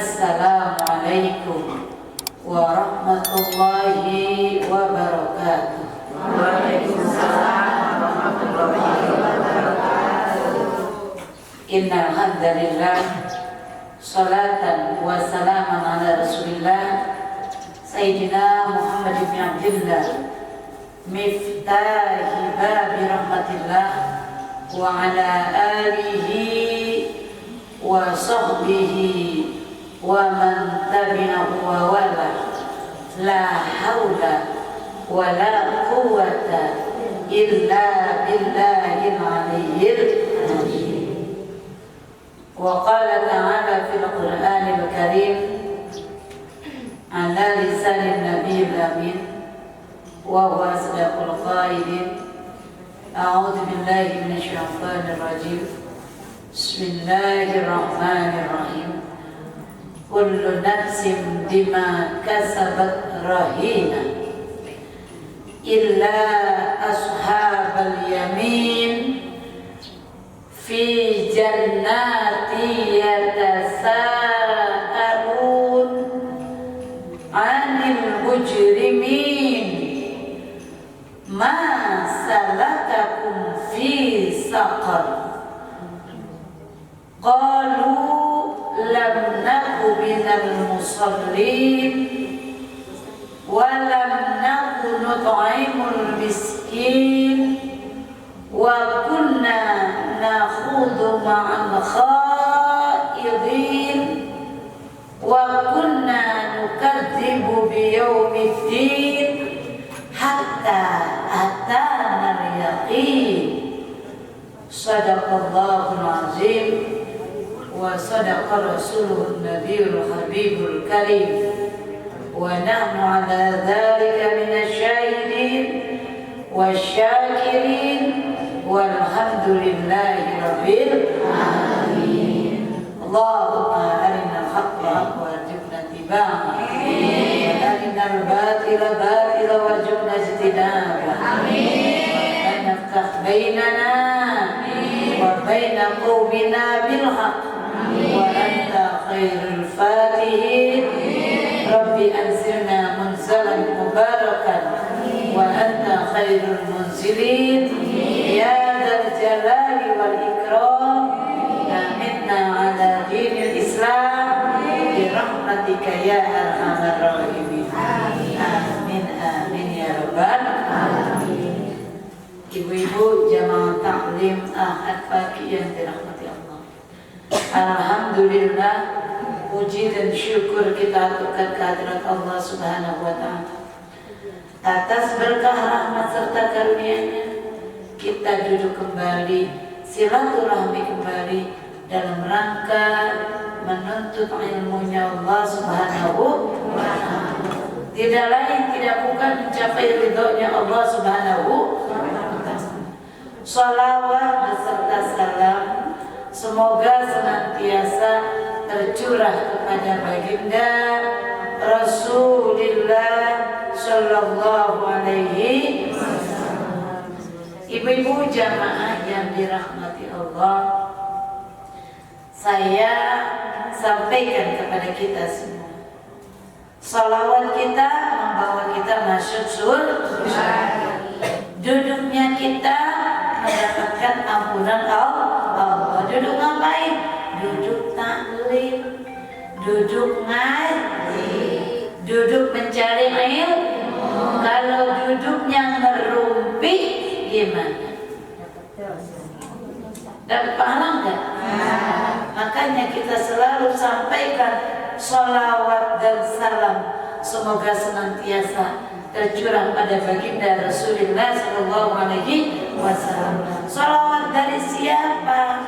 Assalamualaikum warahmatullahi wabarakatuh. Waalaikumsalam warahmatullahi wabarakatuh. Innal hamdalillah salatan wa salaman ala Rasulillah Sayyidina Muhammad bin Abdullah miftahi babi rahmatillah wa ala alihi wa sahbihi wa man tabi'ahu wa wala la hawla wa la quwwata illa billahil aliyyil azim. Wa qala ta'ala fil Qur'anil Karim ala lisanin nabiyil amin wa huwa asdaqul qailin. A'udzu billahi minasy syaithanir rajim. Bismillahirrahmanirrahim. Kullu nafsin bima kasabat rahina illa ashabal yamin fi jannati yatasaalun 'anil mujrimin ma salakakum fi saqar qalu lam naku minal musallin wa lam naku nut'imul miskin wa kunna nakhudhu ma'al khaidin wa kunna nukadzibu biyaumiddin hatta atana al-yaqin. Sadaqallahul azim wa sadaqa rasuluhun nabiyul habibul karim wa nahnu ala dhalika minasy syahidin wasyakirin walhamdulillahi rabbil alamin. Allahumma arinal haqqa haqqa warzuqna ittiba'ahu wa arinal batila batila warzuqna ijtinabah. Amin. Wa naftah bainana wa baina qaumina bil haqq wa anta khairul fatihin. Rabbi anzilna munzalan mubarakan wa anta khairul munzilin ya dzal jalali wal ikram. Aminna ala dinil Islam bi rahmatika ya arhamar rahimin. Amin amin ya rabbal alamin. Ibu-ibu jamaah taklim ahad pagi yang dirahmati Allah, alhamdulillah, puji dan syukur kita aturkan kehadirat Allah Subhanahu wa ta'ala atas berkah rahmat serta karunia-Nya. Kita duduk kembali, silaturahmi kembali dalam rangka menuntut ilmunya Allah Subhanahu wa ta'ala. Tidak lain tidak bukan mencapai ridhonya Allah Subhanahu wa ta'ala. Shalawat beserta salam semoga senantiasa tercurah kepada baginda Rasulullah sallallahu alaihi wasallam. Ibu-ibu jamaah yang dirahmati Allah, saya sampaikan kepada kita semua, salawat kita membawa kita masuk surga. Duduknya kita mendapatkan ampunan Allah. Duduk ngapain? Duduk taklim, duduk ngaji, duduk mencari ilmu. Kalau duduknya ngerumpi gimana? Dapat pahala enggak? Makanya kita selalu sampaikan sholawat dan salam semoga senantiasa tercurah pada baginda Rasulullah sallallahu alaihi wasallam. Sholawat dari siapa?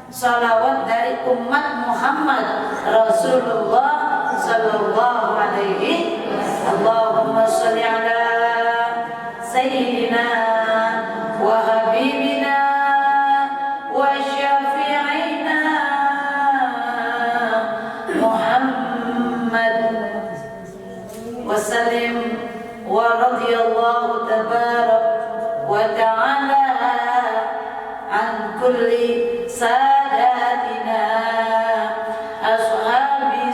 Sholawat dari umat Muhammad Rasulullah sallallahu alaihi wasallam. Allahumma sholli ala sayyidina wa habibina wa syafi'ina Muhammad wa sallim wa radiyallahu tabarak wa ta'ala an kulli sadatina ashabi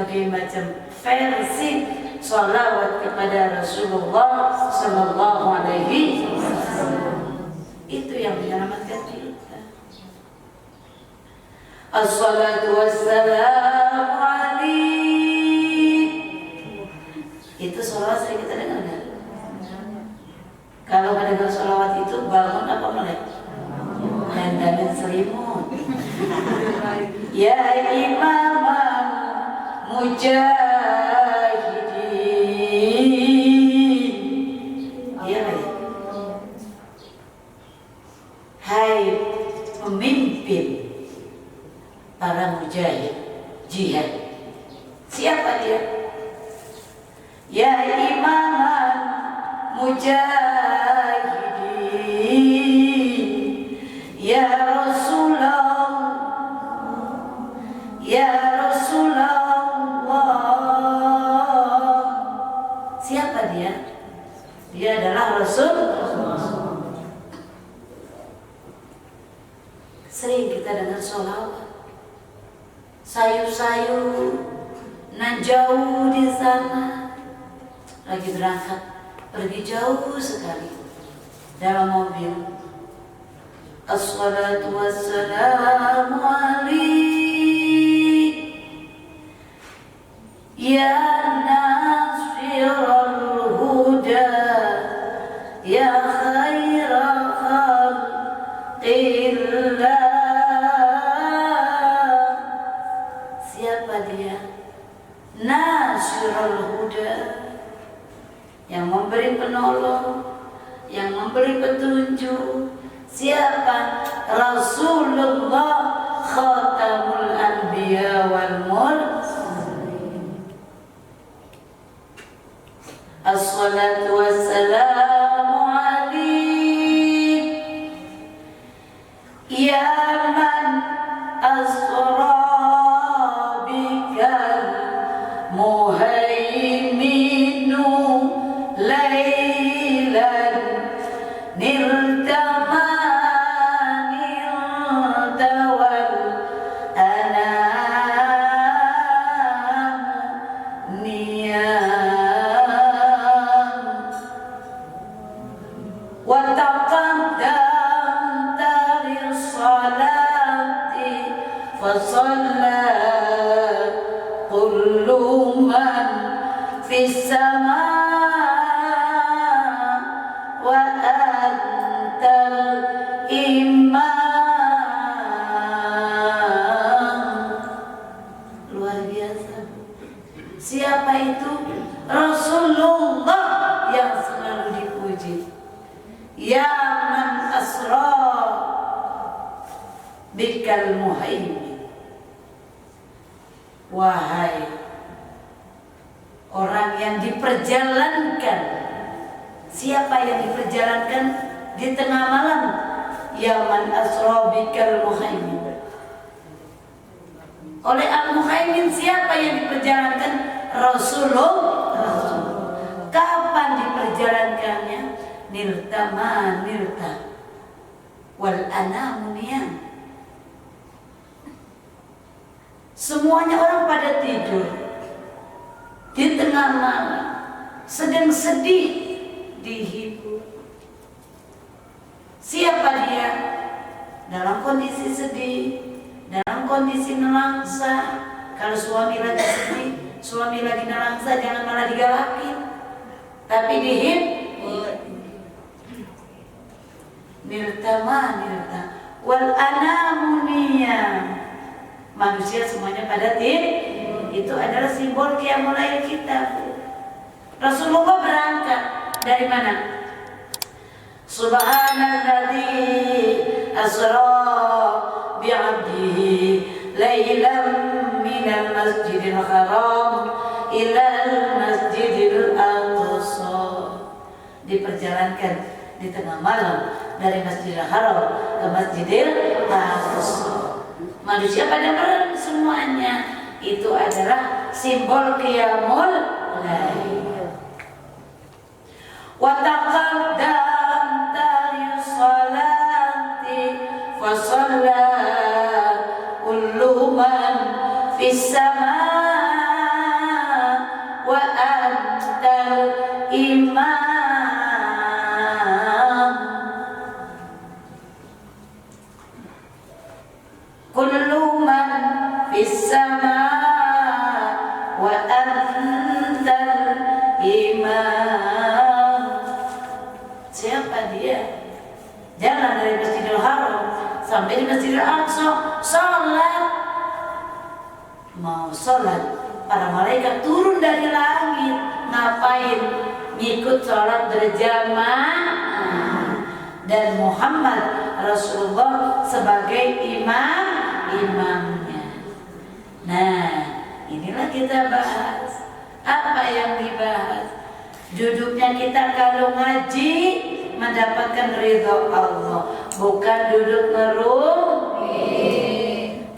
berbagai macam versi sholawat kepada Rasulullah Sallallahu Alaihi Wasallam. Itu yang menyelamatkan kita. Assalatu wassalamu alaik. Itu sholawat sering kita dengar kan? Kalau mendengar sholawat itu bangun apa melek? Dandanan selimut. Ya imam mujahidin. Iya baik. Hai pemimpin para mujahid jihad. Siapa dia? Ya imam mujahidin, ya Rasulullah, ya Rasulullah. Siapa dia? Dia adalah Rasul. Sering kita dengar sholawat, sayur-sayur, nan jauh di sana, lagi berangkat, pergi jauh sekali dalam mobil. Assalatu wassalamu alaik ya nasirul huda ya khaira khalqillah. Siapa dia? Nasirul huda, yang memberi penolong, yang memberi petunjuk. Siapa? Rasulullah khatamul anbiya wal mursalin. Assalatu wassalamu alaik ya man asra bikal muhaiminu laylan nirtama nirtawal anam niyam wa taqaddamta lis-salati fa shalla kullu man fis sama wa antal imam. Luar biasa. Siapa itu? Rasulullah yang selalu dipuji. Ya man asra bikal muhaimin. Wahai orang yang diperjalankan. Siapa yang diperjalankan di tengah malam? Ya man asra bikal muhaimin. Oleh Al-Muhaimin, siapa yang diperjalankan? Rasulullah. Kapan diperjalankannya? Nirtama nirta wal anamuniyam. Semuanya orang pada tidur di tengah malam, sedang sedih, dihibur. Siapa dia? Dalam kondisi sedih, dalam kondisi nelangsa. Kalau suami lagi sedih, suami lagi nelangsa, jangan malah digalakin, tapi dihibur. Nirtama nirta wal anamuniyam. Manusia semuanya pada tidur. Itu adalah simbol qiyamul lail kita. Rasulullah berangkat dari mana? Subhanalladzi asra bi'abdihi lailan minal masjidil haram ilal masjidil aqsa. Diperjalankan di tengah malam dari Masjidil Haram ke Masjidil Aqsa. Manusia pada merem semuanya. Itu adalah simbol qiyamul lail. Wa taqaddamta lis-salati fa shalla kullu man fis samai Siapa dia? Jalan dari Masjidil Haram sampai di Masjidil Aqsa, sholat. Mau sholat, para malaikat turun dari langit. Ngapain? Ngikut sholat berjamaah. Dan Muhammad Rasulullah sebagai imamnya. Nah, inilah kita bahas. Apa yang dibahas? Duduknya kita kalau ngaji mendapatkan ridho Allah, bukan duduk ngerumpi.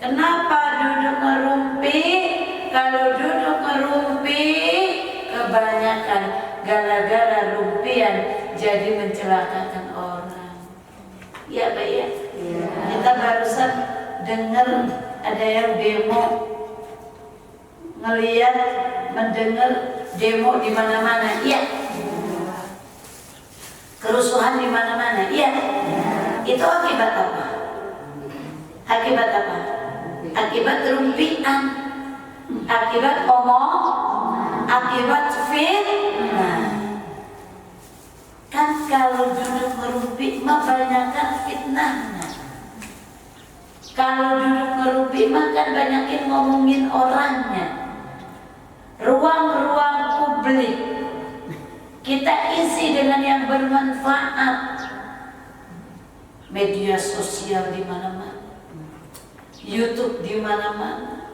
Kenapa duduk ngerumpi? Kalau duduk ngerumpi kebanyakan gara-gara rumpian jadi mencelakakan orang. Ya Pak ya? Kita barusan dengar ada yang demo, ngelihat, mendengar demo di mana-mana. Iya. Kerusuhan di mana-mana. Iya. Itu akibat apa? Akibat apa? Akibat rumpian. Akibat omong. Akibat fitnah. Kan kalau duduk ngerumpi mah banyakan fitnahnya. Kalau duduk ngerumpi mah kan banyakin ngomongin orangnya. Ruang-ruang publik kita isi dengan yang bermanfaat. Media sosial di mana-mana, YouTube di mana-mana,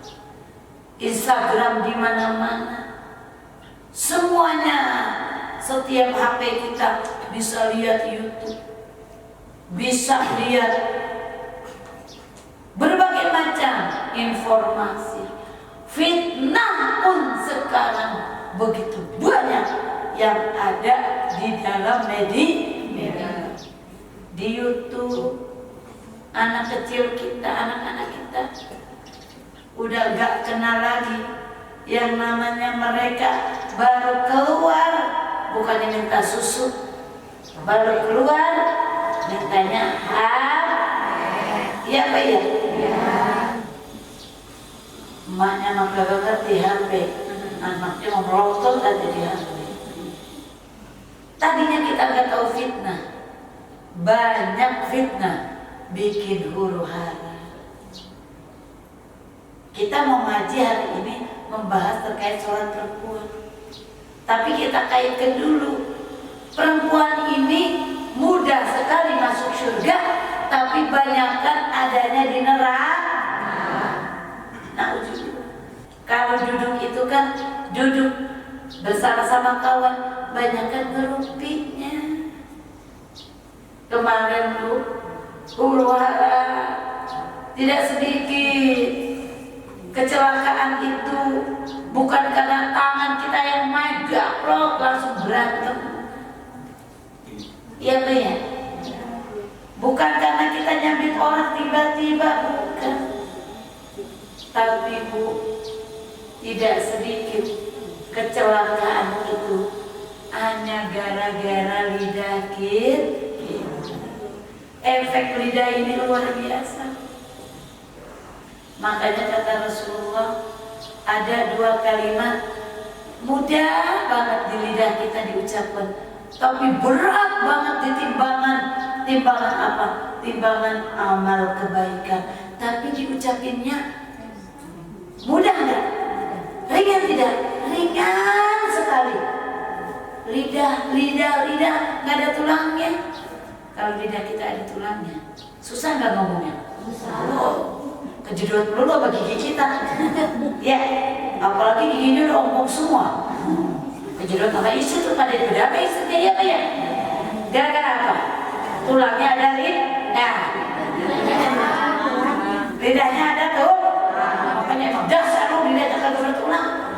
Instagram di mana-mana. Semuanya, setiap HP kita bisa lihat YouTube, bisa lihat berbagai macam informasi. Fitnah pun sekarang begitu banyak yang ada di dalam media. Di YouTube, anak kecil kita, anak-anak kita udah gak kenal lagi yang namanya mereka baru keluar, bukannya minta susu, baru keluar mintanya iya Pak ya? Emaknya maka ngerti HP, anaknya mau melotot aja di HP. Tadinya kita gak tahu fitnah, banyak fitnah bikin huru hara. Kita mau ngaji hari ini membahas terkait sholat perempuan, tapi kita kaitkan dulu. Perempuan ini mudah sekali masuk surga, tapi banyakkan adanya di neraka. Nah, kalau duduk itu kan duduk bersama-sama kawan, banyakkan ngerumpinya. Kemarin Bu, huru hara tidak sedikit kecelakaan itu bukan karena tangan kita yang main gaplok langsung berantem. Iya Pak ya? Bukan karena kita nyambit orang tiba-tiba, bukan. Tapi Bu, tidak sedikit kecelakaan itu hanya gara-gara lidah kita. Efek lidah ini luar biasa. Makanya kata Rasulullah, ada dua kalimat mudah banget di lidah kita diucapkan, tapi berat banget di timbangan. Timbangan apa? Timbangan amal kebaikan. Tapi diucapinnya mudah nggak? Ringan tidak? Ringan sekali. Lidah nggak ada tulangnya. Kalau lidah kita ada tulangnya, susah nggak ngomongnya? Susah. Kejedot dulu apa gigi kita? Ya, apalagi giginya udah ompong semua. Kejedot sama istri tuh pada berapa istrinya ya Pak ya? Gara-gara apa? Tulangnya ada lidah. Lidahnya ada tuh. Makanya emang dasar lu lidahnya kagak bertulang.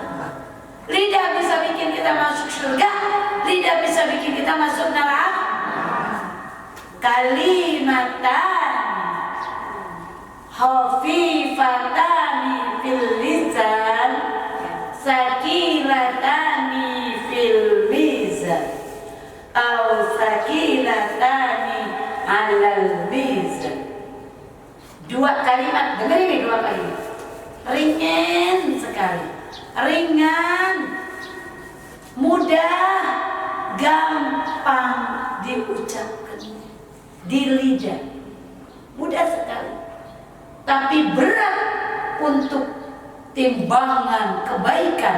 Lidah bisa bikin kita masuk surga, lidah bisa bikin kita masuk neraka. Kalimatan khafifatani fil lisan sakilatani fil mizan aw sakilatani alal mizan. Dua kalimat, dengar ini dua kalimat. Ringan sekali, ringan, mudah, gampang diucapkan di lidah, mudah sekali. Tapi berat untuk timbangan kebaikan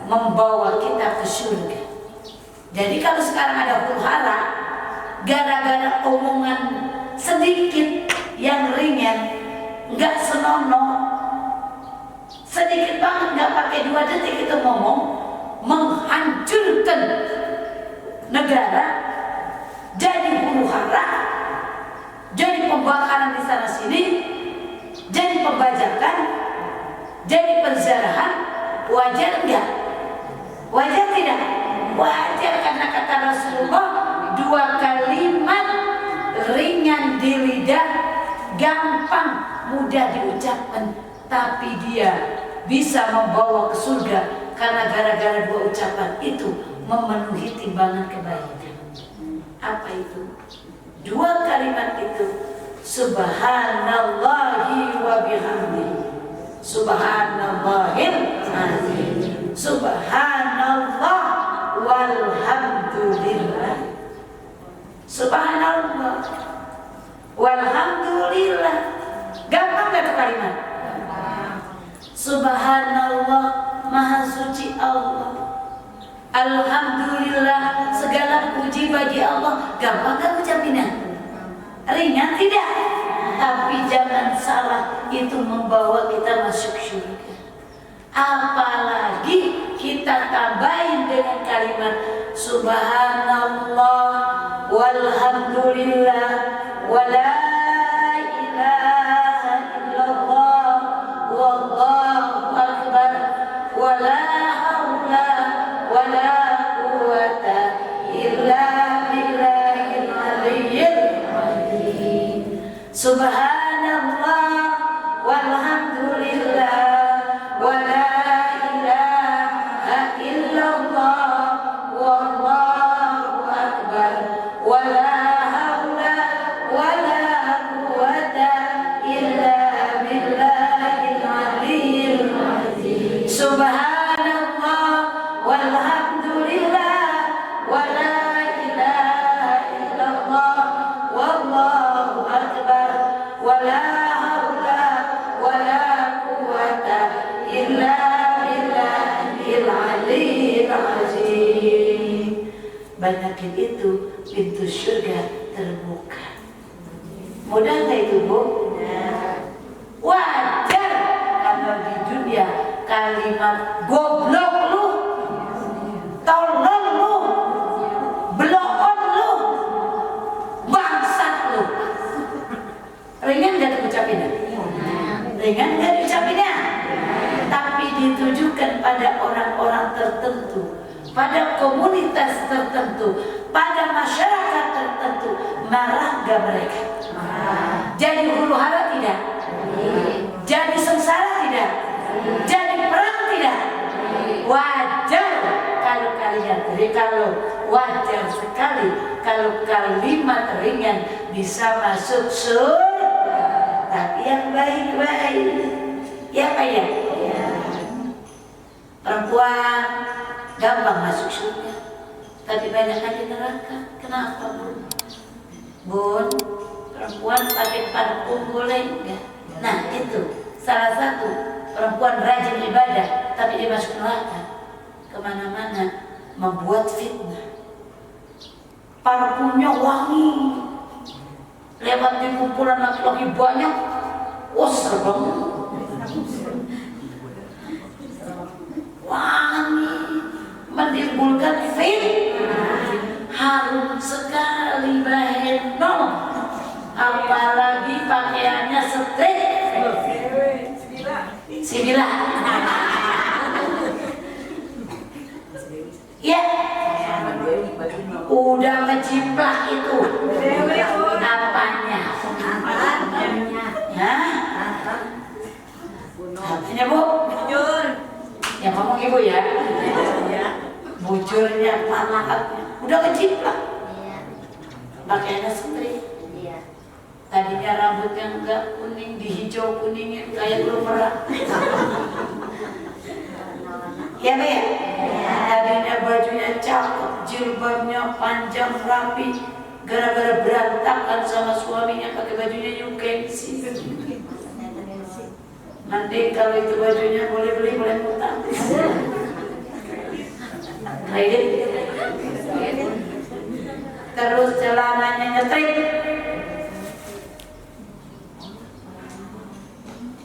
membawa kita ke surga. Jadi kalau sekarang ada huru-hara gara-gara omongan sedikit yang ringan, nggak senonoh, sedikit banget, nggak pakai 2 detik itu ngomong, menghancurkan negara, jadi huru-hara, jadi pembakaran di sana sini, jadi pembajakan, jadi perzinahan. Wajar enggak? Wajar tidak? Wajar, karena kata Rasulullah, 2 kalimat ringan di lidah, gampang, mudah diucapkan, tapi dia bisa membawa ke surga karena gara-gara 2 ucapan itu memenuhi timbangan kebaikan. Apa itu? 2 kalimat itu, subhanallahi wa bihamdihi, subhanallahil azim, subhanallah walhamdulillah, subhanallah walhamdulillah. Gampang gak tuh kalimat? Subhanallah, maha suci Allah, alhamdulillah, segala puji bagi Allah. Gampang gak ucapinnya? Ringan tidak? Tapi jangan salah, itu membawa kita masuk surga. Apalagi kita tambahin dengan kalimat subhanallah walhamdulillah wala ilaha illallah wallahu akbar wala haula wala quwwata illa billahil aliyyil azim. Subhanallah walhamdulillah wala ilaha illallah wallahu akbar wala haula wala quwwata illa billahil aliyyil azim. Subhanallah walhamdulillah wala ilaha illallah wallahu akbar wala haula wala quwwata illa billahil aliyyil azim. Banyakin itu, pintu surga terbuka. Mudah nggak itu, Bu? Wajar kalau di dunia kalimat goblok lu, tolol lu, bloon lu, bangsat lu, ringan gak diucapinnya? Ringan gak diucapinnya? Tapi ditujukan pada orang-orang tertentu, pada komunitas tertentu, pada masyarakat tertentu. Marah gak mereka? Jadi huru-hara tidak? Jadi sengsara tidak? Jadi perang tidak? Wajar kalau kalian, kalau wajar sekali kalau kalimat ringan bisa masuk surga. Tapi yang baik-baik, ya Pak ya? Perempuan gampang masuk surga, tapi banyak di neraka. Kenapa, Bun? Bun, perempuan pakai parfum boleh enggak? Nah itu salah satu perempuan rajin ibadah, tapi dia masuk neraka. Kemana-mana membuat fitnah. Parfumnya wangi, lewat di kumpulan laki-laki banyak, wah serem, wangi, menimbulkan fitnah. Harum sekali Baheno, apalagi pakaiannya setrik Sibila. Ya, udah ngeciplak itu. Apanya? Hah? Artinya, Bu? Bujur. Ya ngomong Ibu ya. Bujurnya, manfaatnya. Udah ngeciplak. Pakaiannya setrik. Tadinya rambutnya enggak kuning, dihijau kuningin kayak belum merah. Ya Be? Tadinya bajunya cakep, jilbabnya panjang rapi, gara-gara berantakan sama suaminya pakai bajunya Yukensi. Nanti kalau itu bajunya boleh beli, boleh ngutang. Kredit. Terus celananya nyetrik.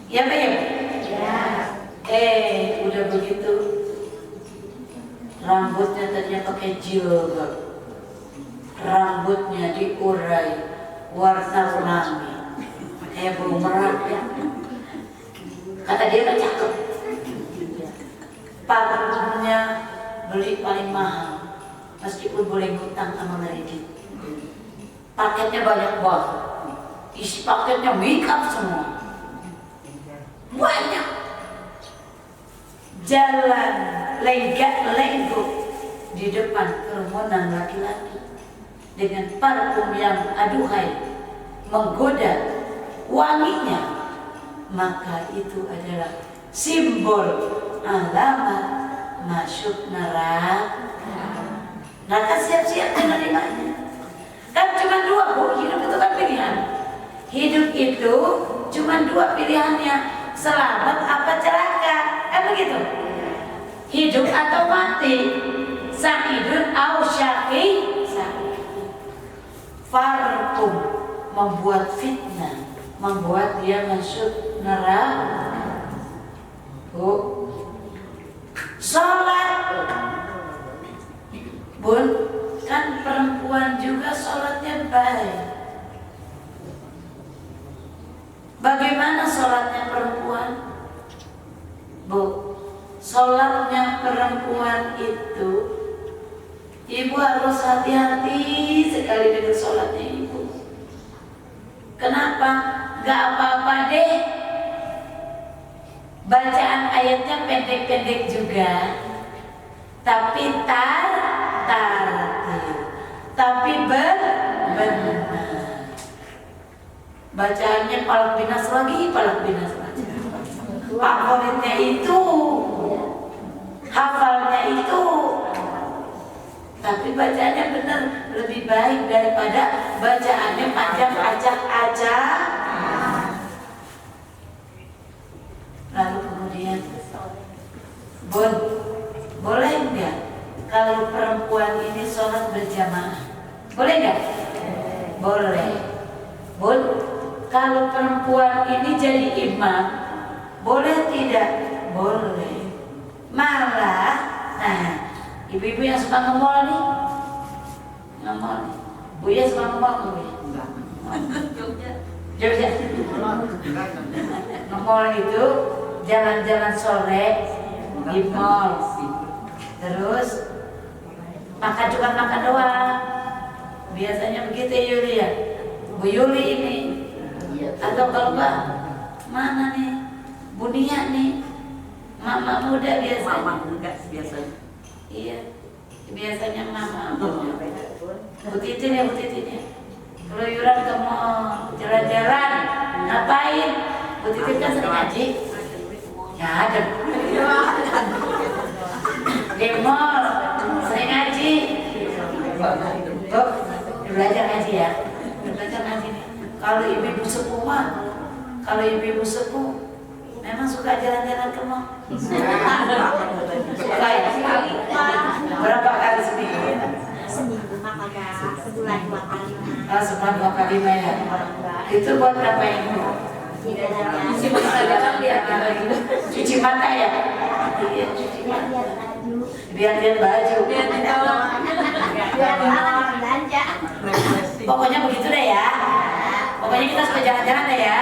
Ya Pak ya? Udah begitu rambutnya tadinya pakai jilbab, rambutnya diurai warna pelangi, belum merah ya. Kata dia kan cakep. Parfumnya beli paling mahal, meskipun boleh ngutang sama Meredith. Paketnya banyak banget, isi paketnya make up semua, banyak. Jalan lenggak-lenggok di depan kerumunan laki-laki dengan parfum yang aduhai menggoda wanginya, maka itu adalah simbol alamat masuk neraka. Neraka siap-siap menerimanya. Kan cuma dua Bu, hidup itu kan pilihan. Hidup itu cuma dua pilihannya, selamat apa celaka, kan begitu? Hidup atau mati, sa'idun au syaqi. Farqum membuat fitnah, membuat dia masuk neraka. Bu, sholat, Bun, kan perempuan juga sholatnya baik. Bagaimana sholatnya perempuan? Bu, sholatnya perempuan itu, ibu harus hati-hati sekali dengan sholatnya ibu. Kenapa? Gak apa-apa deh, bacaan ayatnya pendek-pendek juga, tapi tartil, tapi benar. Bacaannya palak binas lagi, palak binas lagi. Favoritnya itu, hafalnya itu, tapi bacaannya benar, lebih baik daripada bacaannya panjang acak-acak. Lalu kemudian, Bun, boleh nggak kalau perempuan ini sholat berjamaah? Boleh nggak? Boleh. Bun, kalau perempuan ini jadi imam, boleh tidak? Boleh. Malah, nah, ibu-ibu yang suka ngemol nih, ngemol nih. Buya suka ngemol nggak Buya? Jogja. Ngemol itu jalan-jalan sore di mall, terus makan cuma makan doang. Biasanya begitu Yuli ya, Bu Yuli ini. Atau kalau enggak, mana nih? Bunia nih, mama muda biasanya. Mama muda biasanya. Iya, biasanya mama muda. Bu Titin ya, Bu Titin ya. Keluyuran ke mall, jalan-jalan, ngapain? Bu Titin kan sering ngaji. Ya ada. Di mall, sering ngaji. Bu, belajar ngaji ya. Belajar ngaji nih. Kalau ibu-ibu sepuh mah, kalau ibu-ibu sepuh memang suka jalan-jalan ke mall. Suka ya? Berapa kali seminggu? Seminggu kagak, sebulan 2 kali. Sebulan 2 kali ya. Itu buat apa ini? Cuci Cuci mata ya? Iya, cuci mata. Biar lihat baju. Biar belanja. Pokoknya begitu deh ya. Pokoknya kita suka jalan-jalan deh ya.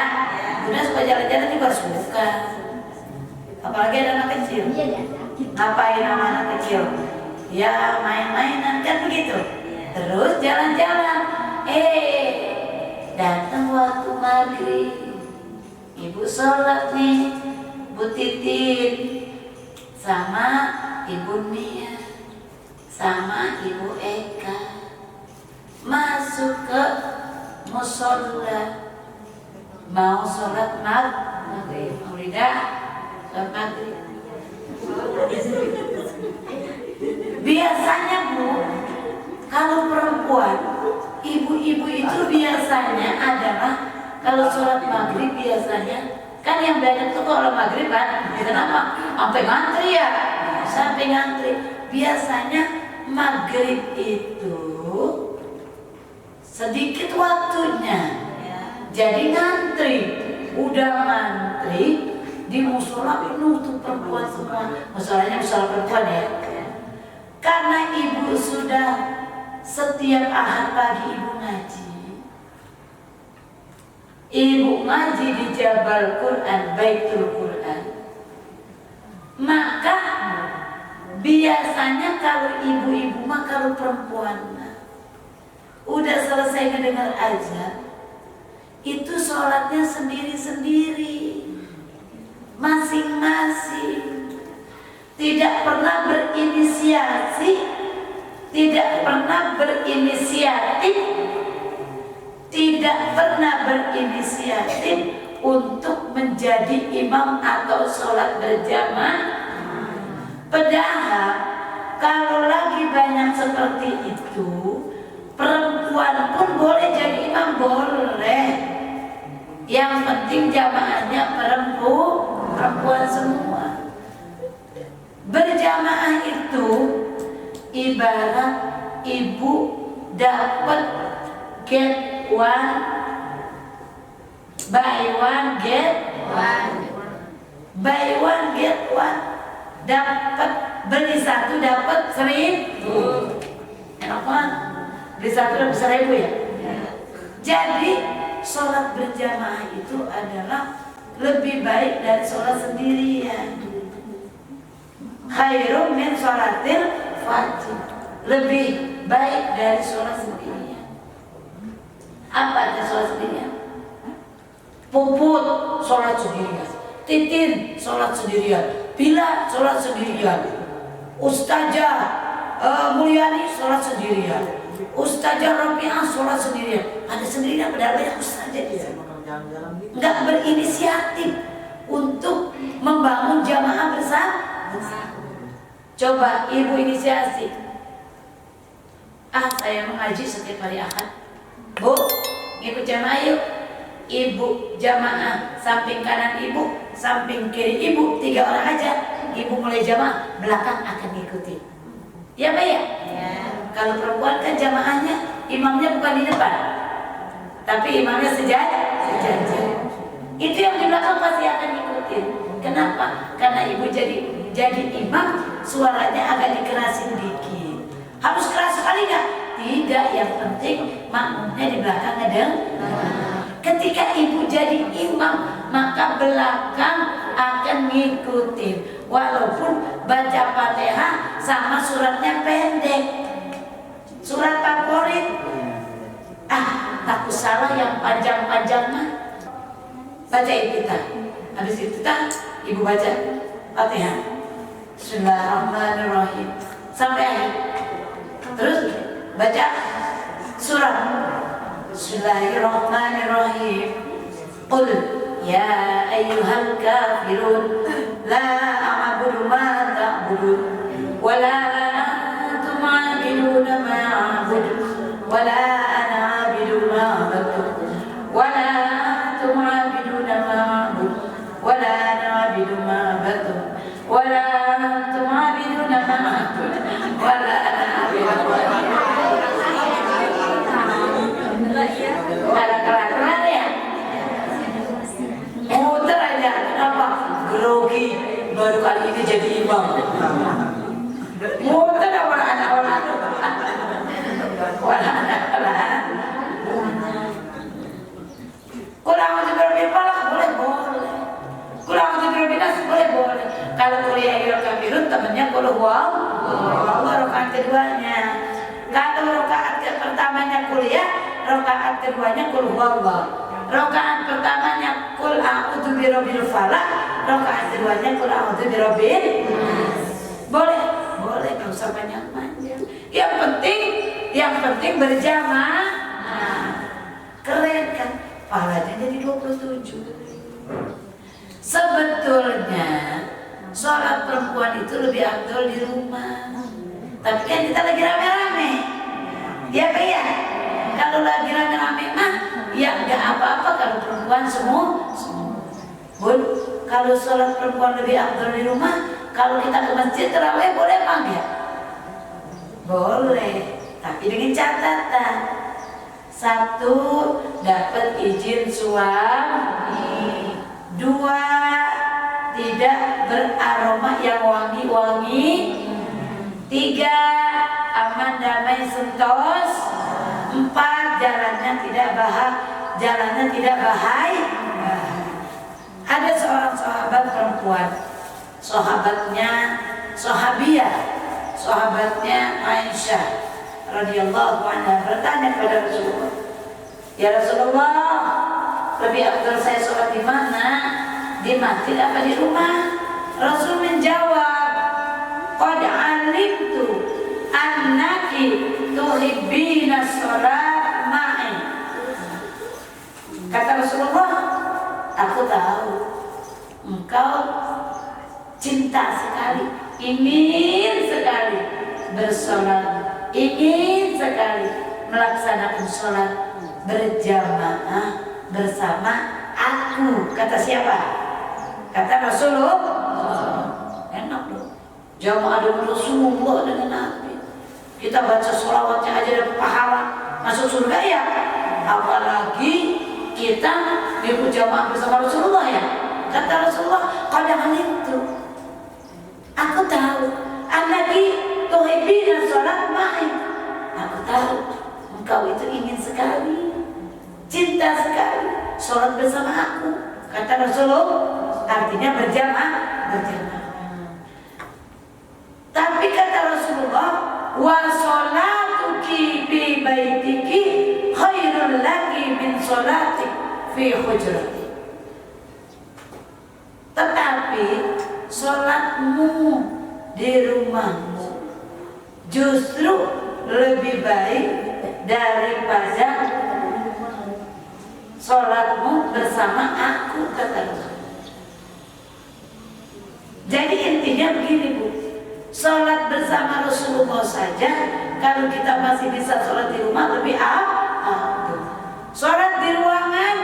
Udah suka jalan-jalan juga suka. Apalagi ada anak kecil. Ngapain sama anak kecil? Ya main-mainan kan begitu. Terus jalan-jalan. Datang waktu maghrib. Ibu sholat nih, Bu Titin sama Ibu Nia sama Ibu Eka masuk ke musola, mau sholat maghrib. Udah sholat maghrib. Biasanya Bu, kalau perempuan, ibu itu biasanya adalah kalau sholat maghrib biasanya kan yang banyak tuh kalau maghrib kan, kenapa? Sampai ngantri ya, sampai ngantri. Biasanya maghrib itu sedikit waktunya, jadi ngantri, udah ngantri di musola penuh tuh perempuan semua. Musolanya musola perempuan ya. Karena ibu sudah setiap ahad pagi ibu ngaji. Ibu ngaji di Jabal Quran, Baitul Quran. Maka biasanya kalau ibu-ibu mah kalau perempuan udah selesai mendengar azan, itu sholatnya sendiri-sendiri, masing-masing. Tidak pernah berinisiasi, tidak pernah berinisiatif, tidak pernah berinisiatif untuk menjadi imam atau sholat berjamaah. Padahal kalau lagi banyak seperti itu, perempuan pun boleh jadi imam, boleh. Yang penting jamaahnya perempuan semua. Berjamaah itu ibarat ibu dapat get one, buy one get one, dapat beli satu dapat 1.000. Enak banget, beli satu dapat 1.000 ya. Jadi sholat berjamaah itu adalah lebih baik dari sholat sendirian. Khairum min sholatil fardhi, lebih baik dari sholat sendirian. Apa arti sholat sendirian? Puput sholat sendirian, Titin sholat sendirian, Bila sholat sendirian, Ustazah Mulyani sholat sendirian, Ustazah Rabi'ah sholat sendirian. Ada sendirian, padahal banyak ustazah di sana. Nggak berinisiatif untuk membangun jamaah bersama. Coba ibu inisiasi. Saya mengaji setiap hari Ahad. Bu, ikut jamaah yuk. Ibu jamaah samping kanan ibu, samping kiri ibu, 3 orang aja. Ibu mulai jamaah, belakang akan ngikutin. Ya Pak ya? Kalau perempuan kan jamaahnya, imamnya bukan di depan, tapi imamnya sejajar. Itu yang di belakang pasti akan ngikutin. Kenapa? Karena ibu jadi imam, suaranya agak dikerasin dikit. Harus keras sekali nggak? Tidak, yang penting makmumnya di belakang ada. Ketika ibu jadi imam, maka belakang akan ngikutin. Walaupun baca Fatihah sama suratnya pendek, surat favorit. Takut salah yang panjang-panjang mah. Baca Iftitah. Habis Iftitah, ibu baca Fatihah. Bismillahirrahmanirrahim sampai akhir. Terus baca surat. Bismillahirrahmanirrahim. Qul ya ayyuhal kafirun la a'budu ma ta'budun wa la antum 'abiduna ma a'budu wa la ana 'abidu ma 'abadtum wa la antum 'abiduna ma a'budu wa la ana 'abidu ma 'abadtum wa la antum 'abiduna ma a'budu wa la ana 'abidu ma 'abadtum. Ada kelar-kelar ya? Muter aja, kenapa? Grogi, baru kali ini jadi imam. Muter sama anak-anak. Kurang untuk berbeda palak, boleh. Kurang untuk berbeda boleh. Kalau kuliah Iroh Kafirun, temennya kalau rakaat keduanya. Kalau rakaat pertamanya kuliah, rakaat keduanya kul huwallah. Rakaat pertamanya kul a'udzu birabbil falaq, rakaat keduanya kul a'udzu birabbin nas. Boleh, enggak usah panjang-panjang. Yang penting berjamaah. Keren kan? Pahalanya jadi 27. Sebetulnya sholat perempuan itu lebih afdol di rumah. Tapi kan kita lagi rame-rame. Ya Pak ya? Kalau lagi rame-rame kalau perempuan semua. Bun, kalau sholat perempuan lebih afdal di rumah, kalau kita ke masjid tarawih boleh apa enggak? Boleh, tapi dengan catatan. 1, dapat izin suami. 2, tidak beraroma yang wangi-wangi. 3, aman damai sentos. 4, jalannya tidak bahaya. Ada seorang sahabat perempuan, sahabatnya Aisyah radhiyallahu anha bertanya kepada Rasulullah, "Ya Rasulullah, lebih afdal saya sholat di mana? Di masjid apa di rumah?" Rasul menjawab, "Qad alimtu annaki tuhibbina sholat ma'i." Kata Rasulullah, "Aku tahu engkau cinta sekali, ingin sekali bersolat, ingin sekali melaksanakan sholat berjamaah bersama aku." Kata siapa? Kata Rasulullah. Enak dong, jamaah dengan Rasulullah, dengan Nabi. Kita baca sholawatnya aja dapat pahala, masuk surga ya. Apalagi kita ikut jamaah bersama Rasulullah ya. Kata Rasulullah, "Qad alimtu." Aku tahu. Annaki tuhibbina sholat ma'i. Aku tahu engkau itu ingin sekali, cinta sekali sholat bersama aku. Kata Rasulullah, artinya berjamaah. Tapi kata Rasulullah, "Wa sholatuki fi baitiki khairul laki min sholatik fi hujrati." Tetapi sholatmu di rumahmu justru lebih baik daripada sholatmu bersama aku, kata Rasul. Jadi intinya begini Bu, sholat bersama Rasulullah saja, kalau kita masih bisa sholat di rumah lebih afdal. Sholat di ruangan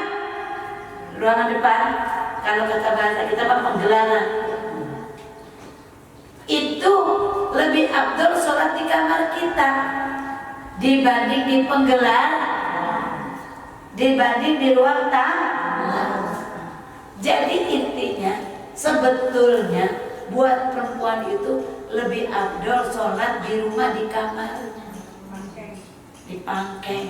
depan, kalau kata bahasa kita penggelaran, itu lebih afdal sholat di kamar kita dibanding di dibanding di ruang tamu. Jadi intinya sebetulnya buat perempuan itu lebih afdal sholat di rumah, di kamar, di pangkeng.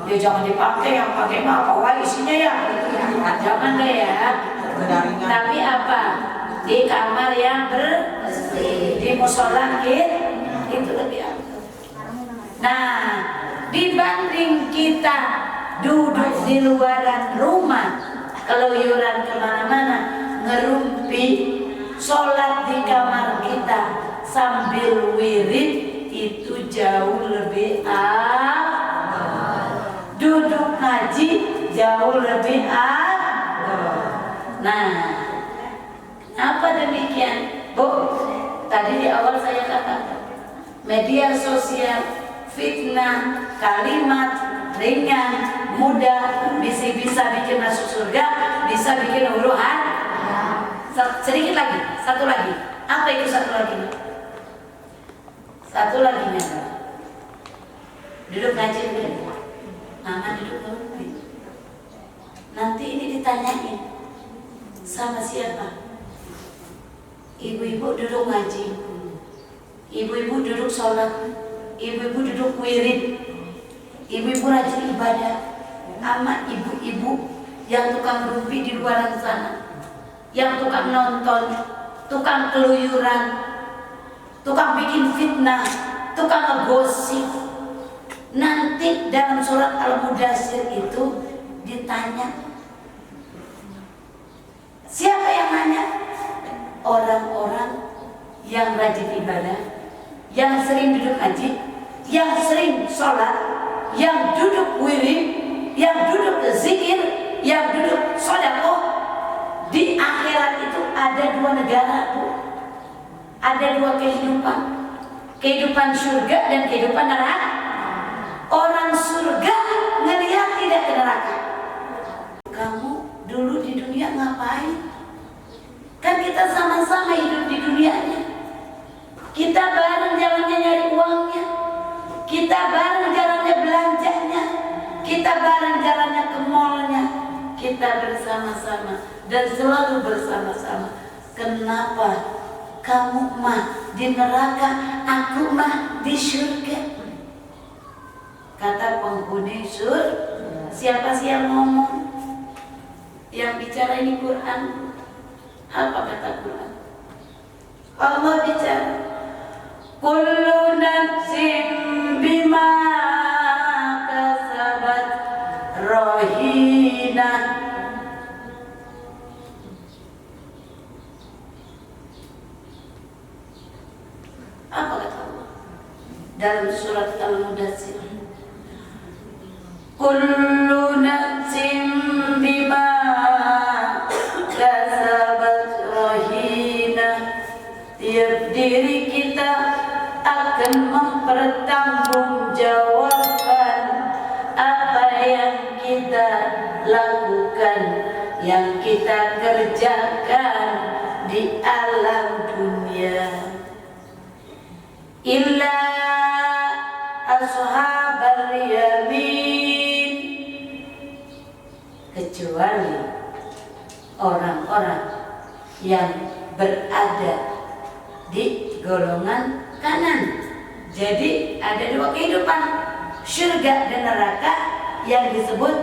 Ya jangan dipakai, yang pakai mah apa isinya ya, jangan deh ya. Tapi apa? Di kamar yang bersih, di musola itu lebih afdal. Nah, dibanding kita duduk di luaran rumah, keluyuran kemana-mana, ngerumpi, sholat di kamar kita sambil wirid, itu jauh lebih afdal. Duduk ngaji jauh lebih afdal. Nah, apa demikian? Bu, tadi di awal saya katakan, media sosial, fitnah, kalimat ringan, mudah, bisa bikin masuk surga, bisa bikin huru hara. Sedikit lagi, satu lagi. Apa itu satu lagi? Satu laginya, duduk ngaji dulu. Mama duduk dulu. Nanti ini ditanyain sama siapa? Ibu-ibu duduk ngaji, ibu-ibu duduk sholat, ibu-ibu duduk wirid, ibu-ibu rajin ibadah, sama ibu-ibu yang tukang rumpi di luar sana, yang tukang nonton, tukang keluyuran, tukang bikin fitnah, tukang ngegosip. Nanti dalam surat Al-Mudaththir itu ditanya, siapa yang nanya? Orang-orang yang rajin ibadah, yang sering duduk ngaji, yang sering sholat, yang duduk wirid, yang duduk zikir, yang duduk sedekah. Di akhirat itu ada dua negara, Bu. Ada dua kehidupan, kehidupan surga dan kehidupan neraka. orang surga ngelihat tidak ke neraka. Kamu dulu di dunia ngapain? Kan kita sama-sama hidup di dunianya. Kita bareng jalannya nyari uangnya. Kita bareng jalannya belanjanya. Kita bareng jalannya ke mallnya. Kita bersama-sama dan selalu bersama-sama. Kenapa kamu mah di neraka, aku mah di surga? Kata penghuni surga. Siapa sih yang ngomong? Yang bicara ini Quran. Apa kata Quran? Allah bicara, kullu nafsin bima kasabat rahina. Apa kata Allah dalam surat Al-Mudaththir? Kullu nafsin bima kasabat rahina. Tiap diri kita akan mempertanggungjawabkan apa yang kita lakukan, yang kita kerjakan di alam dunia. Illa ashabal yamin, kecuali orang-orang yang berada di golongan kanan. Jadi ada dua kehidupan, surga dan neraka, yang disebut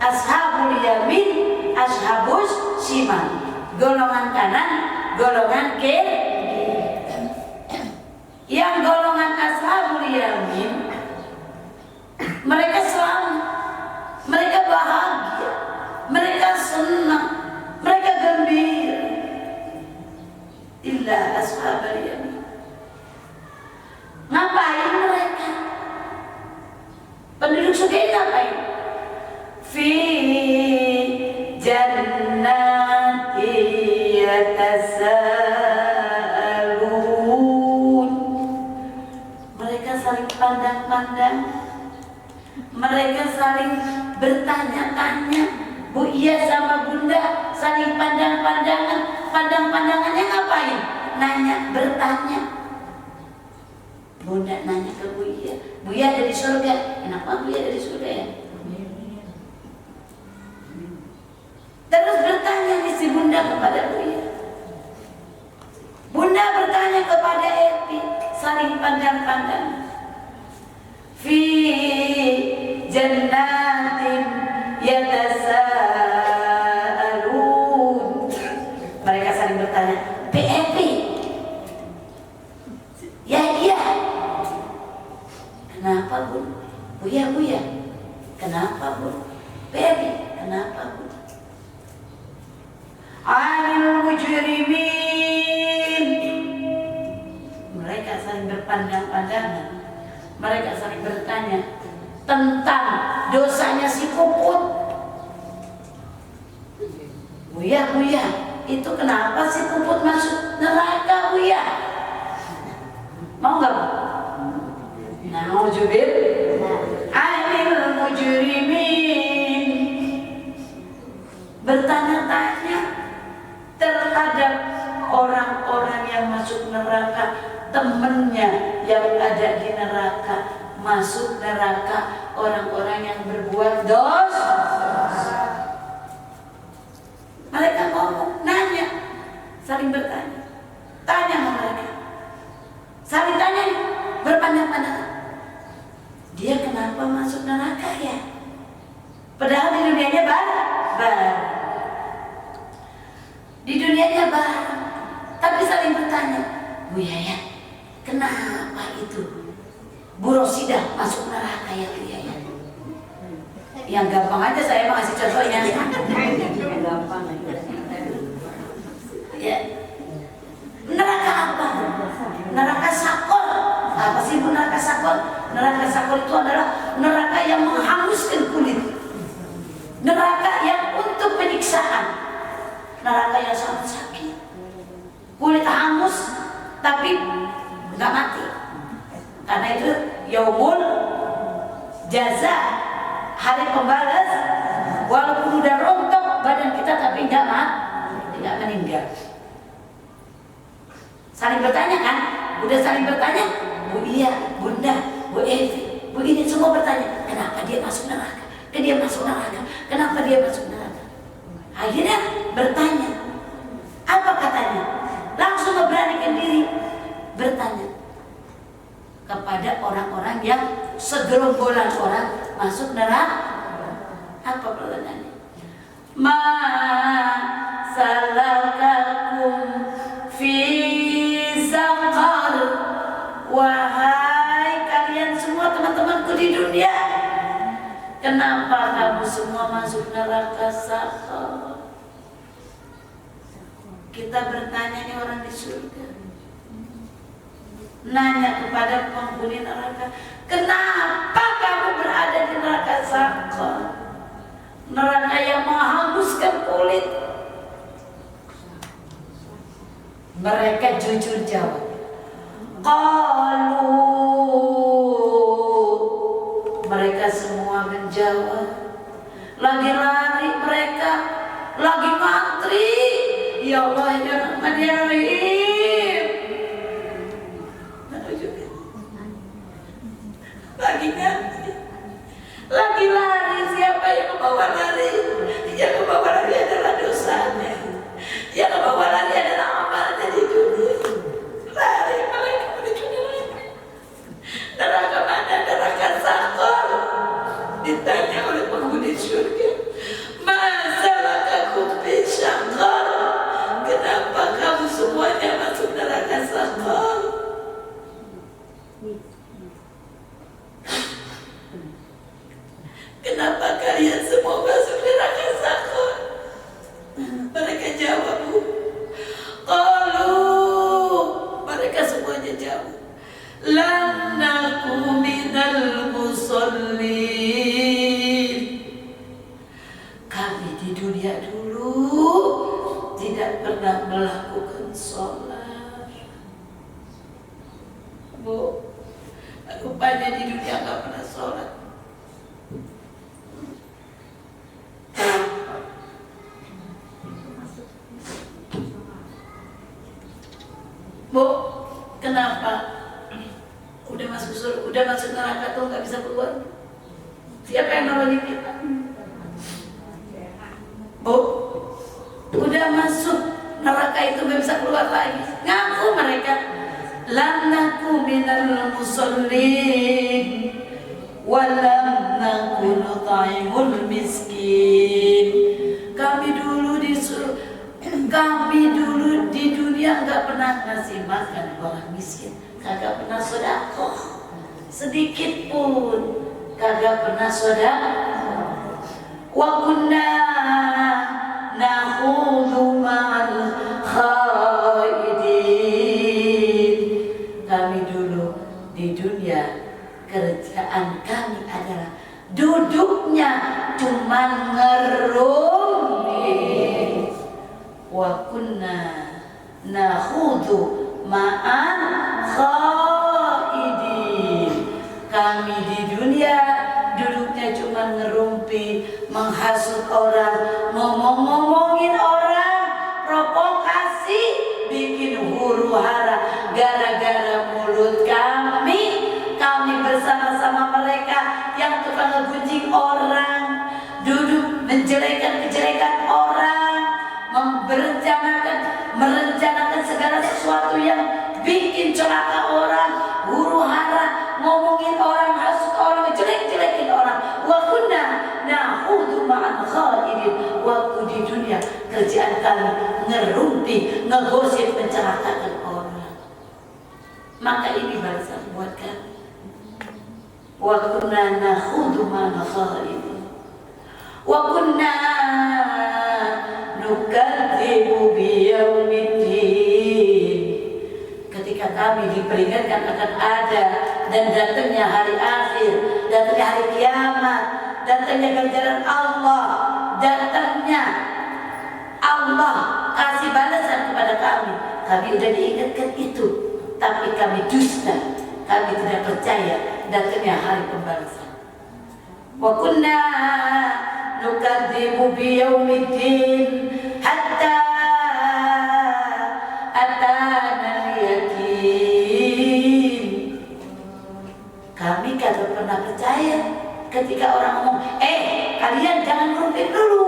ashabul yamin, ashabus shimal. Golongan kanan, golongan kiri. Yang golongan ashabul yamin, mereka selamat, mereka bahagia, mereka senang, mereka gembira. Illa ashabul yamin. Ngapain mereka? Penduduk surga ini ngapain? Fi jannati yatasaalun. Mereka saling pandang-pandang, mereka saling bertanya-tanya. Bu Iya sama Bunda saling pandang-pandangan. Pandang-pandangannya ngapain? Nanya, bertanya. Bunda nanya ke Bu Iya, Bu Iya ada di surga. Kenapa Bu Iya ada di surga ya? Terus bertanya si Bunda kepada Bu Iya. Bunda bertanya kepada Epi, saling pandang-pandang. Fi jannatin yatasaalun. Mereka saling bertanya, Epi, ya iya. Kenapa Bu? Bu ya, kenapa Bu? Epi, kenapa Bu? Anil mujrimin. Mereka saling berpandang-pandangan. Mereka saling bertanya tentang dosanya si Puput. Buya, itu kenapa si Puput masuk neraka, Buya? Mau nggak? Nauzubil anil mujrimin. Bertanya-tanya terhadap orang-orang yang masuk neraka, temennya yang ada di neraka masuk neraka, orang-orang yang berbuat dosa. Mereka ngomong, nanya, saling bertanya, tanya sama mereka, saling tanya, berpandang-pandangan. Dia kenapa masuk neraka ya? Padahal di dunianya bareng. Di dunianya bareng, tapi saling bertanya, Bu Yaya, kenapa itu Bu Rosidah masuk neraka ya Bu Yaya? Yang gampang aja saya mau kasih contohnya. Yang gampang aja. Ya. Neraka apa? Neraka sakor. Apa sih Bu neraka sakor? Neraka sakor itu adalah neraka yang menghanguskan kulit. Neraka yang untuk penyiksaan. Neraka yang sangat sakit. Kulit hangus tapi nggak mati. Karena itu yaumul jaza hari pembalas, walaupun udah rontok badan kita tapi tidak meninggal. Saling bertanya kan? Udah saling bertanya, Bu Iya, Bunda, Bu Evi, Bu ini semua bertanya, kenapa dia masuk neraka? Kenapa dia masuk neraka? Akhirnya bertanya, apa katanya? Langsung memberanikan diri bertanya kepada orang-orang yang segerombolan orang masuk neraka. Apa pertanyaannya? Ma salakakum fi saqar. Wahai kalian semua teman-temanku di dunia, kenapa kamu semua masuk neraka saqar? Kita bertanya nih orang di surga, nanya kepada penghuni neraka, kenapa kamu berada di neraka saqar? Neraka yang menghanguskan kulit. Mereka jujur jawab, qalu, mereka semua menjawab, lagi lari mereka, lagi ngantri, ya Allah ya Rahman ya Rahim, lagi ngantri, lagi lari. Siapa yang membawa lari? Yang membawa lari adalah dosanya, yang membawa lari adalah amalnya di dunia. Lari mereka menuju neraka. Neraka mana? Neraka saqar. Ditanya oleh penghuni surga, masalakakum fi saqar? Kenapa kamu semuanya masuk neraka saqar? Kenapa kalian semua masuk neraka saqar? Mereka jawab, qalu, mereka semuanya jawab, lam naku minal musallin. Kami di dunia dulu tidak pernah melakukan sholat. Bu, rupanya di dunia nggak pernah sholat. Bu, kenapa? Udah masuk surga, udah masuk neraka tuh nggak bisa keluar. Siapa yang nolongin kita? Bu, udah masuk neraka itu nggak bisa keluar lagi. Ngaku mereka, lam naku minal musallin, walam naku nut'imul miskin. Kami dulu di dunia nggak pernah ngasih makan orang miskin, kagak pernah sedekah sedikit pun, kagak pernah sedekah. Wa kunna nakhudhu ma'al khaidin. Kami dulu di dunia kerjaan kami adalah duduknya cuma ngerumpi. Wa kunna nakhudhu ma'an khaidin. Kami di dunia duduknya cuma ngerumpi, menghasut orang, ngomong-ngomongin orang, provokasi, bikin huru hara. Gara-gara mulut kami bersama-sama mereka yang tukang ngegunjing orang, duduk menjelekan-jelekan orang, merencanakan segala sesuatu yang bikin celaka orang, huru hara, ngomongin orang, hasut orang, jelek-jelekin orang. Wa kunna nakhudhu ma'al khaidin. Waktu di dunia kerjaan kami ngerumpi, ngegosip, mencelakakan orang. Maka ini balasan buat kami. Wa kunna nakhudhu ma'al khaidin. Wa kunna nukadzibu biyaumiddin. Ketika kami diperingatkan akan ada dan datangnya hari akhir, datangnya hari kiamat, datangnya ganjaran Allah, datangnya Allah kasih balasan kepada kami udah diingatkan itu, tapi kami dusta, kami tidak percaya datangnya hari pembalasan. wa kunna nukadzibu biyaumiddin hatta atana yakin. Kami kagak pernah percaya ketika orang ngomong, kalian jangan ngomongin dulu,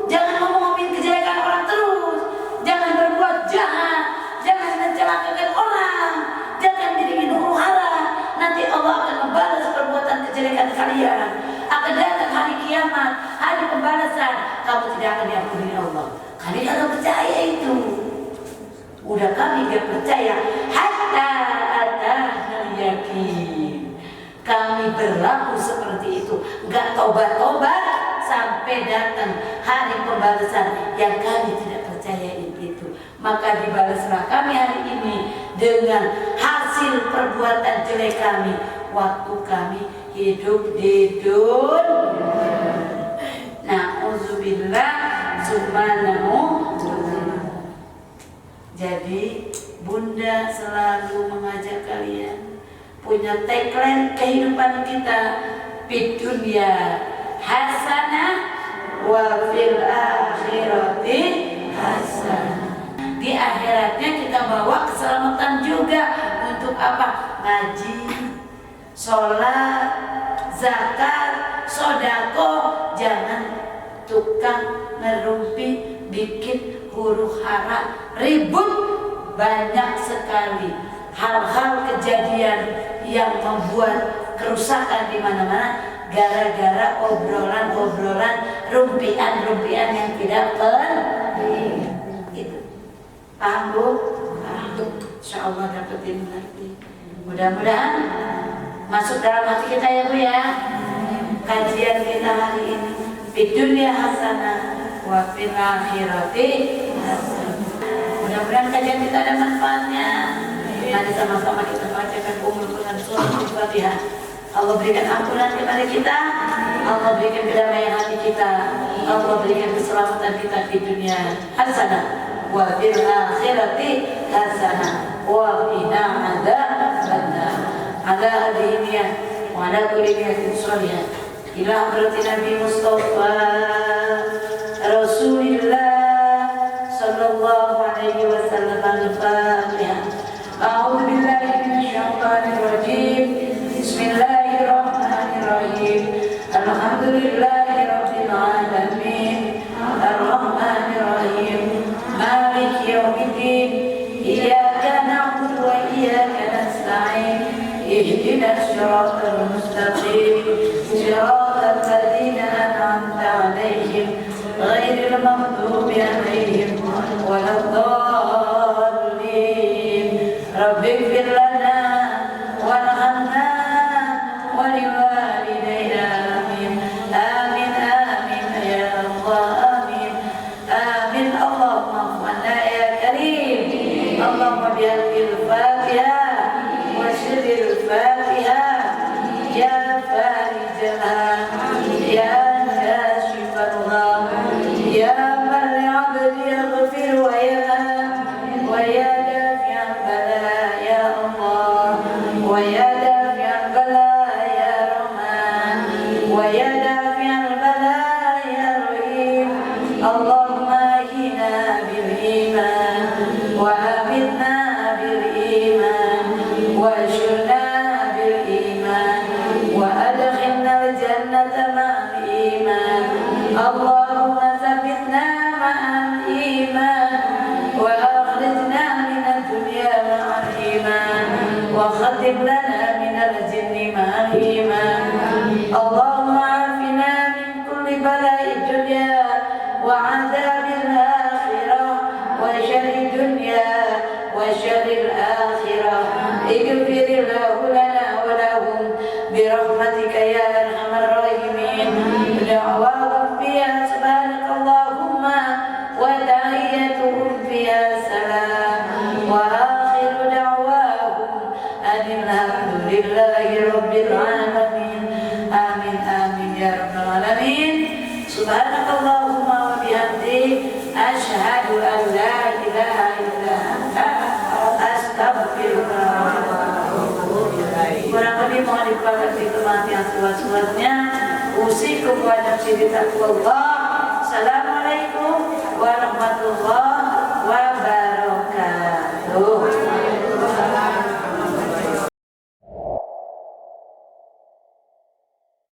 jangan ngomongin kejelekan orang terus, jangan berbuat jahat, jangan mencelakakan orang, jangan bikin huru hara. Nanti Allah akan membalas perbuatan kejelekan kalian. Akan datang hari kiamat, hari pembalasan. Kamu tidak akan diampuni Allah. Kami kagak percaya itu. Udah kami gak percaya. Hatta atana yakin. Kami berlaku seperti itu, gak tobat-tobat sampai datang hari pembalasan yang kami tidak percaya itu. Maka dibalaslah kami hari ini dengan hasil perbuatan jelek kami waktu kami hidup di dunia. Na'udzubillah subhanahu. Jadi Bunda selalu mengajak kalian punya tagline kehidupan kita, fid dunya hasanah wa fil akhirati hasanah. Di akhiratnya kita bawa keselamatan juga. Untuk apa? Ngaji, sholat, zakat, sodako. Jangan tukang ngerumpi, bikin huru hara, ribut. Banyak sekali hal-hal kejadian yang membuat kerusakan di mana-mana gara-gara obrolan-obrolan, rumpian-rumpian yang tidak penting. Gitu. Paham Bu? Paham. Insyaallah dapetin nanti. Mudah-mudahan masuk dalam hati kita ya Bu ya. Kajian kita hari ini, fid dunya hasanah wa fil akhirati hasanah. Mudah-mudahan kajian kita ada manfaatnya. Mari sama-sama kita bacakan dengan surah Al-Fatihah. Allah berikan ampunan kepada kita, Allah berikan kedamaian hati kita, Allah berikan keselamatan kita di dunia hasanah wa fil akhirati hasanah wa qina adzabannar. Ala hadiniyah wa ala kulli niyatin shalihah ila hadratin Nabi Mustafa Rasulillah sallallahu alaihi wasallam. Al-Fatihah. A'udzu billahi minasyaitonir rajim. Bismillahirrahmanirrahim. Alhamdulillahi rabbil alamin. Ar-Rahmanir Rahim. Maliki yaumiddin. Iyyaka na'budu wa iyyaka nasta'in. Ihdinas siratal mustaqim. Siratal ladzina an'amta 'alaihim ghairil maghdubi 'alaihim waladdallin. Rabbighfir lana warhamna wa liwalidayna. Amin. Amin amin ya Allah. Amin. Amin. Allahumma aghfirna ya Karim. Allahumma bihaqqil Fatihah wa sirril Fatihah ya farijal ham ya kashifal gham ya man li'abdi yaghfir wa yarham wa ya dafi'al bala ya Allah wa ya dafi'al bala ya Rahman wa ya dafi'al bala ya Rahim. Allahumma hina bil iman wa amitna bil iman wa ashurna bil iman wa adkhilna al jannata ma'al iman. Allahumma thabbitna ma'al iman wa akhrijna min ad-dunya ma'al iman wa khatib lana min al-jinni ma'al iman. Allahumma afina min kulli bala'i dunya wa 'adzabil akhirah wa syarri dunya wa syarril akhirah. Ighfirillahu lana wa lahum birahmatika ya arhamar rahimin. Da'wahum fiha subhanakallahumma wa tahiyyatuhum fiha salam wa akhiru da'wahum alhamdulillahi rabbil alamin. Amin amin ya rabbal alamin. Subhanakallahumma wa bihamdik asyhadu an la ilaha illa anta astaghfiruka wa atubu ilaik. Kurang lebih mohon diperhatikan yang seluas-luasnya. usikum wa nafsi bitaqwallah. Assalamualaikum warahmatullahi